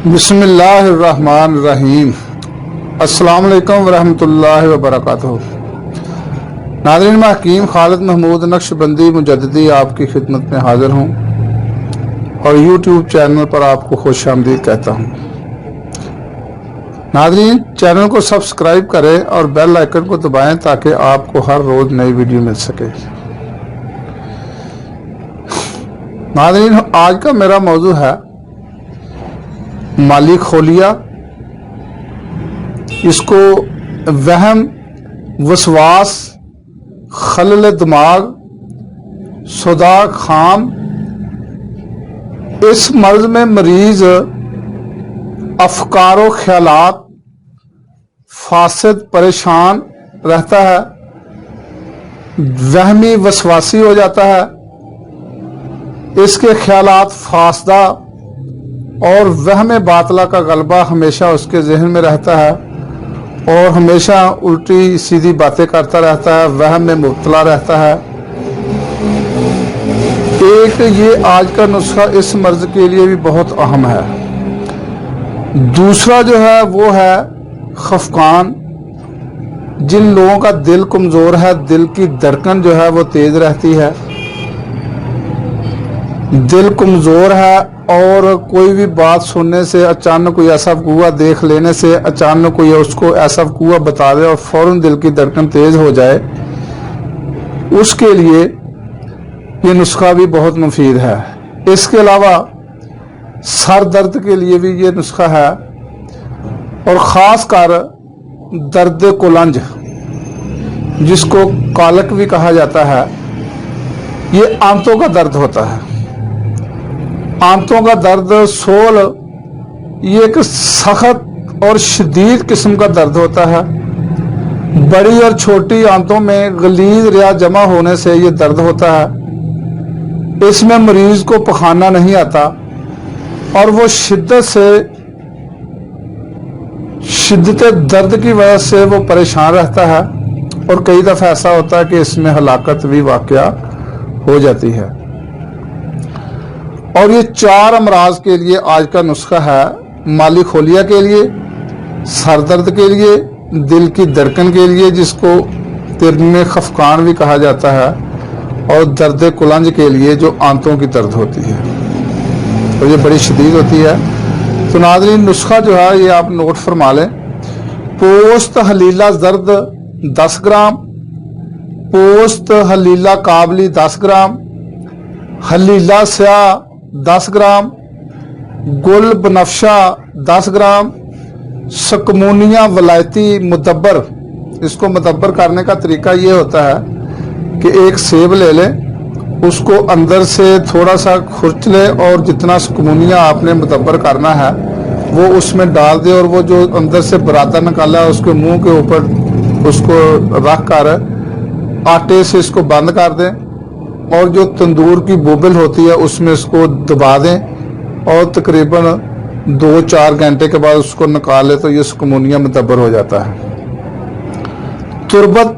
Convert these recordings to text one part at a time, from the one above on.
بسم اللہ الرحمن الرحیم۔ السلام علیکم ورحمۃ اللہ وبرکاتہ۔ ناظرین، میں حکیم خالد محمود نقشبندی مجددی آپ کی خدمت میں حاضر ہوں اور یوٹیوب چینل پر آپ کو خوش آمدید کہتا ہوں۔ ناظرین، چینل کو سبسکرائب کریں اور بیل آئیکن کو دبائیں تاکہ آپ کو ہر روز نئی ویڈیو مل سکے۔ ناظرین، آج کا میرا موضوع ہے مالی خولیا۔ اس کو وہم، وسواس، خلل دماغ، صداع خام، اس مرض میں مریض افکار و خیالات فاسد پریشان رہتا ہے، وہمی وسواسی ہو جاتا ہے، اس کے خیالات فاسدہ اور وہم باطلہ کا غلبہ ہمیشہ اس کے ذہن میں رہتا ہے اور ہمیشہ الٹی سیدھی باتیں کرتا رہتا ہے، وہم میں مبتلا رہتا ہے۔ ایک یہ آج کا نسخہ اس مرض کے لیے بھی بہت اہم ہے۔ دوسرا جو ہے وہ ہے خفقان۔ جن لوگوں کا دل کمزور ہے، دل کی دھڑکن جو ہے وہ تیز رہتی ہے، دل کمزور ہے اور کوئی بھی بات سننے سے، اچانک کوئی ایسا وقوع دیکھ لینے سے، اچانک کوئی اس کو ایسا وقوع بتا دے اور فوراً دل کی دھڑکن تیز ہو جائے، اس کے لیے یہ نسخہ بھی بہت مفید ہے۔ اس کے علاوہ سر درد کے لیے بھی یہ نسخہ ہے اور خاص کر درد کلنج، جس کو کالک بھی کہا جاتا ہے، یہ آنتوں کا درد ہوتا ہے۔ آنتوں کا درد، سول، یہ ایک سخت اور شدید قسم کا درد ہوتا ہے۔ بڑی اور چھوٹی آنتوں میں غلیظ ریا جمع ہونے سے یہ درد ہوتا ہے۔ اس میں مریض کو پخانہ نہیں آتا اور وہ شدت درد کی وجہ سے وہ پریشان رہتا ہے اور کئی دفعہ ایسا ہوتا ہے کہ اس میں ہلاکت بھی واقع ہو جاتی ہے۔ اور یہ 4 امراض کے لیے آج کا نسخہ ہے: مالی خولیا کے لیے، سر درد کے لیے، دل کی دھڑکن کے لیے جس کو دل میں خفقان بھی کہا جاتا ہے، اور درد کلنج کے لیے جو آنتوں کی درد ہوتی ہے اور یہ بڑی شدید ہوتی ہے۔ تو ناظرین، نسخہ جو ہے یہ آپ نوٹ فرما لیں۔ پوست حلیلہ زرد 10 گرام، پوست حلیلہ کابلی 10 گرام، حلیلہ سیاہ 10 گرام، گل بنفشہ 10 گرام، سکمونیا ولایتی مدبر۔ اس کو مدبر کرنے کا طریقہ یہ ہوتا ہے کہ ایک سیب لے لیں، اس کو اندر سے تھوڑا سا کھرچ لیں اور جتنا سکمونیا آپ نے مدبر کرنا ہے وہ اس میں ڈال دیں، اور وہ جو اندر سے برادہ نکالا ہے اس کے منہ کے اوپر اس کو رکھ کر آٹے سے اس کو بند کر دیں، اور جو تندور کی بوبل ہوتی ہے اس میں اس کو دبا دیں، اور تقریباً 2-4 گھنٹے کے بعد اس کو نکال لیں تو یہ سکمونیا مدبر ہو جاتا ہے۔ تربت،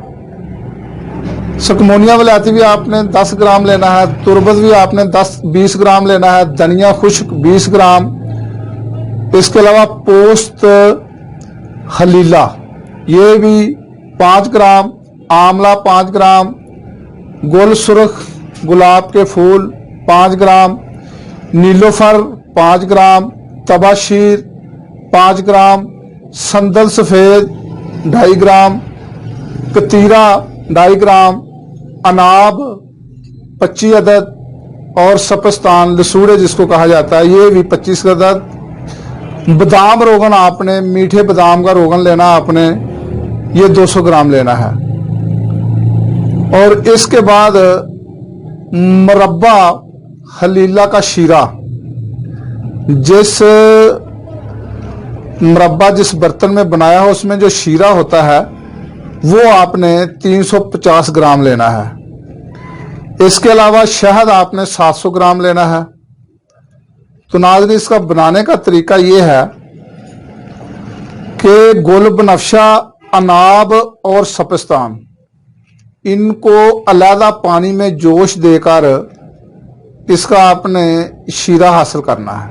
سکمونیا ولایتی بھی آپ نے 10 گرام لینا ہے، تربت بھی آپ نے 10-20 گرام لینا ہے، دھنیا خشک 20 گرام۔ اس کے علاوہ پوست حلیلہ یہ بھی 5 گرام، آملہ 5 گرام، گل سرخ گلاب کے پھول 5 گرام، نیلوفر 5 گرام، تباشیر 5 گرام، سندل سفید 2.5 گرام، کتیرا 2.5 گرام، اناب 25 عدد، اور سپستان لسوڑے جس کو کہا جاتا ہے یہ بھی 25 عدد۔ بادام روغن آپ نے، میٹھے بادام کا روغن لینا آپ نے، یہ 200 گرام لینا ہے۔ اور اس کے بعد مربع حلیلہ کا شیرہ، جس مربع جس برتن میں بنایا ہو اس میں جو شیرہ ہوتا ہے وہ آپ نے 350 گرام لینا ہے۔ اس کے علاوہ شہد آپ نے 700 گرام لینا ہے۔ تو ناظرین، اس کا بنانے کا طریقہ یہ ہے کہ گل بنفشہ، اناب اور سپستان، ان کو علیحدہ پانی میں جوش دے کر اس کا آپ نے شیرہ حاصل کرنا ہے۔